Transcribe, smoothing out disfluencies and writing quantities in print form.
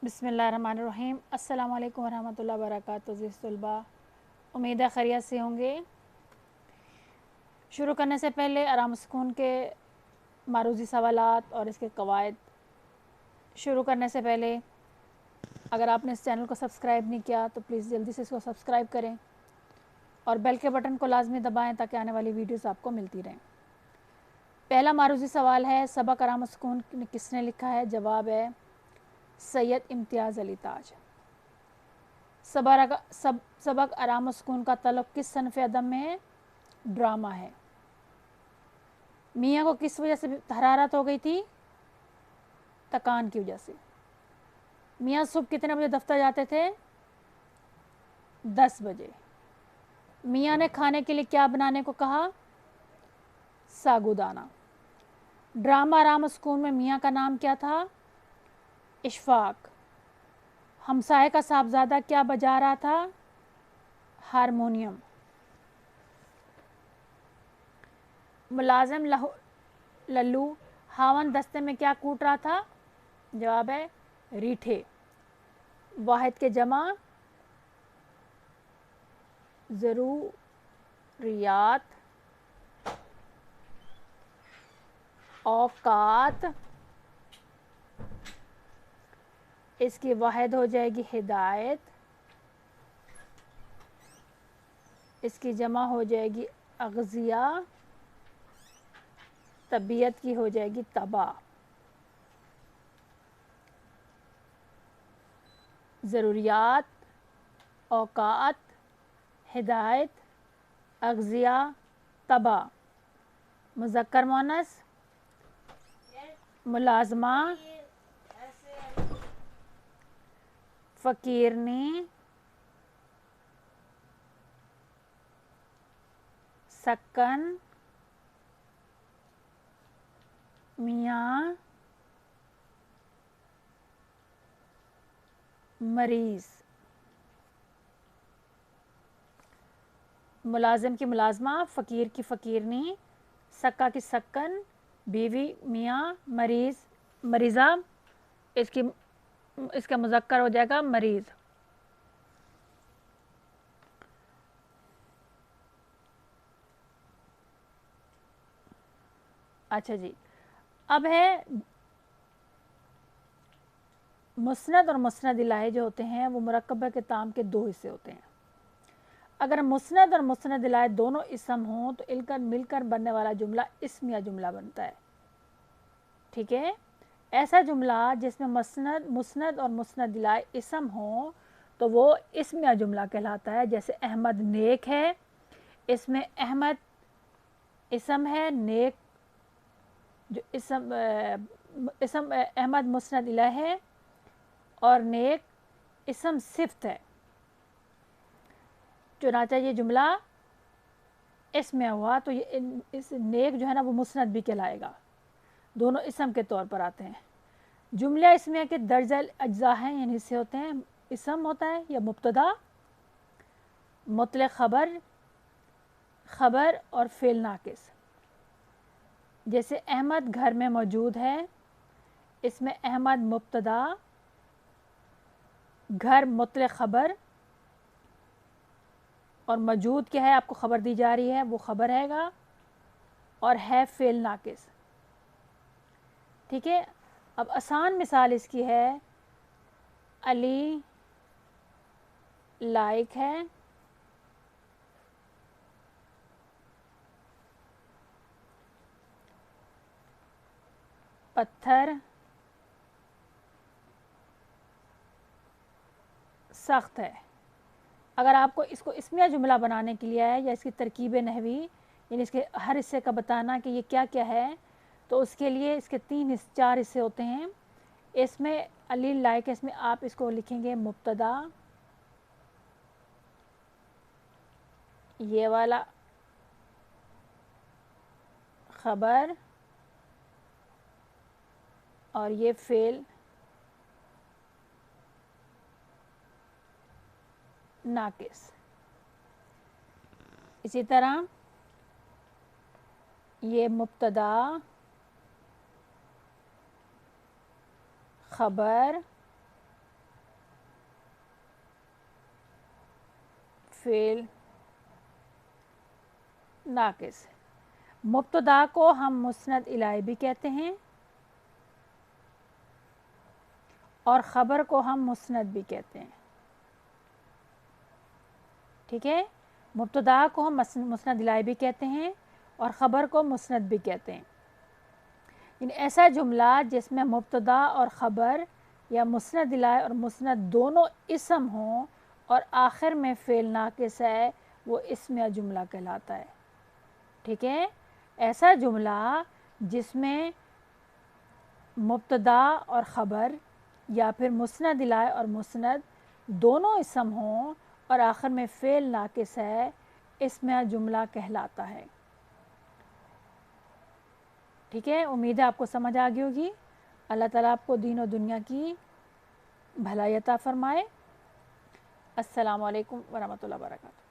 बिस्मिल्लाहिर्रहमानिर्रहीम। अस्सलामु अलैकुम वरहमतुल्लाहि वबरकातुहू। अज़ीज़ तलबा, उम्मीद है खैरियत से होंगे। शुरू करने से पहले आराम सुकून के मारूज़ी सवालात और इसके कवायद शुरू करने से पहले अगर आपने इस चैनल को सब्सक्राइब नहीं किया तो प्लीज़ जल्दी से इसको सब्सक्राइब करें और बेल के बटन को लाजमी दबाएं ताकि आने वाली वीडियोस आपको मिलती रहें। पहला मारूज़ी सवाल है, सबक आराम सुकून ने किसने लिखा है? जवाब है सैयद इम्तियाज़ अली ताज। सबक आराम सुकून का तल्लुक़ किस सनफ़ अदब में है? ड्रामा है। मियाँ को किस वजह से हरारत हो गई थी? थकान की वजह से। मियाँ सुबह कितने बजे दफ्तर जाते थे? 10 बजे। मियाँ ने खाने के लिए क्या बनाने को कहा? सागुदाना। ड्रामा आराम सुकून में मियाँ का नाम क्या था? इशफाक। हमसाये का साहबजादा क्या बजा रहा था? हारमोनियम। मुलाजिम लल्लू हावन दस्ते में क्या कूट रहा था? जवाब है रीठे। वाहिद के जमा ज़रूरियात, औकात, इसकी वाहिद हो जाएगी हिदायत, इसकी जमा हो जाएगी अग़ज़िया, तबीयत की हो जाएगी तबा। ज़रूरियात, औकात, हिदायत, अग़ज़िया, तबा। मुज़क्कर मुअन्नस मुलाज़मा, फ़कीरनी, सक्कन, मियाँ, मरीज़। मुलाजिम की मुलाजमा, फ़कीर की फ़कीरनी, सक्का की सक्कन, बीवी मियाँ, मरीज़ मरीज़ा, इसका मुज़क्कर हो जाएगा मरीज़। अच्छा जी, अब है मुस्नद और मुस्नद इलाही जो होते हैं वो मुरक्कब के ताम के दो हिस्से होते हैं। अगर मुस्नद और मुस्नद इलाही दोनों इसम हों तो मिलकर बनने वाला जुमला इस्मिया जुमला बनता है। ठीक है, ऐसा जुमला जिसमें मुस्नद और मुस्नद इलाही इसम हो तो वो इस्मिया जुमला कहलाता है। जैसे अहमद नेक है, इसमें अहमद इसम है, नेक जो इसम अहमद मुस्नद इलाही है और नेक इसम सिफ्त है। चुनांचे ये जुमला इसमें हुआ तो ये इस नेक जो है ना वो मुस्नद भी कहलाएगा, दोनों इसम के तौर पर आते हैं। जुमला इसमें के दर्जल अज्जा हैं, यानी हिस्से होते हैं। इसम होता है या मुब्तदा, मुतलक खबर, खबर और फेल नाकिस। जैसे अहमद घर में मौजूद है, इसमें अहमद मुब्तदा, घर मुतलक खबर और मौजूद क्या है, आपको खबर दी जा रही है वो खबर हैगा, और है फेल नाकिस। ठीक है, अब आसान मिसाल इसकी है, अली लायक है, पत्थर सख्त है। अगर आपको इसको इस्मिया जुमला बनाने के लिए है या इसकी तरकीब नहवी यानी इसके हर हिस्से का बताना कि ये क्या क्या है, तो उसके लिए इसके 4 हिस्से होते हैं। इसमें अली लायक, इसमें आप इसको लिखेंगे मुब्तदा, ये वाला खबर और ये फेल नाकिस। इसी तरह ये मुब्तदा, खबर फ़ेल नाक़िस। मुब्तदा को हम मुस्नद इलाही भी कहते हैं और ख़बर को हम मुस्नद भी कहते हैं। ठीक है, मुब्तदा को हम मुस्नद इलाही भी कहते हैं और ख़बर को मुस्नद भी कहते हैं। इन ऐसा जुमला जिसमें मुब्तदा और ख़बर या मुस्नद इलाही और मुस्नद दोनों इसम हों और आखिर में फ़ेल नाक़िस है, वो इस्म या जुमला कहलाता है। ठीक है, ऐसा जुमला जिसमें मुब्तदा और ख़बर या फिर मुस्नद इलाही और मुस्नद दोनों इसम हों और आखिर में फ़ेल नाक़िस है, इस्म या जुमला कहलाता है। ठीक है, उम्मीद है आपको समझ आ गई होगी। अल्लाह ताला आपको दीन और दुनिया की भलाई अता फ़रमाए। अस्सलामु अलैकुम वरहमतुल्लाहि वबरकातुहू।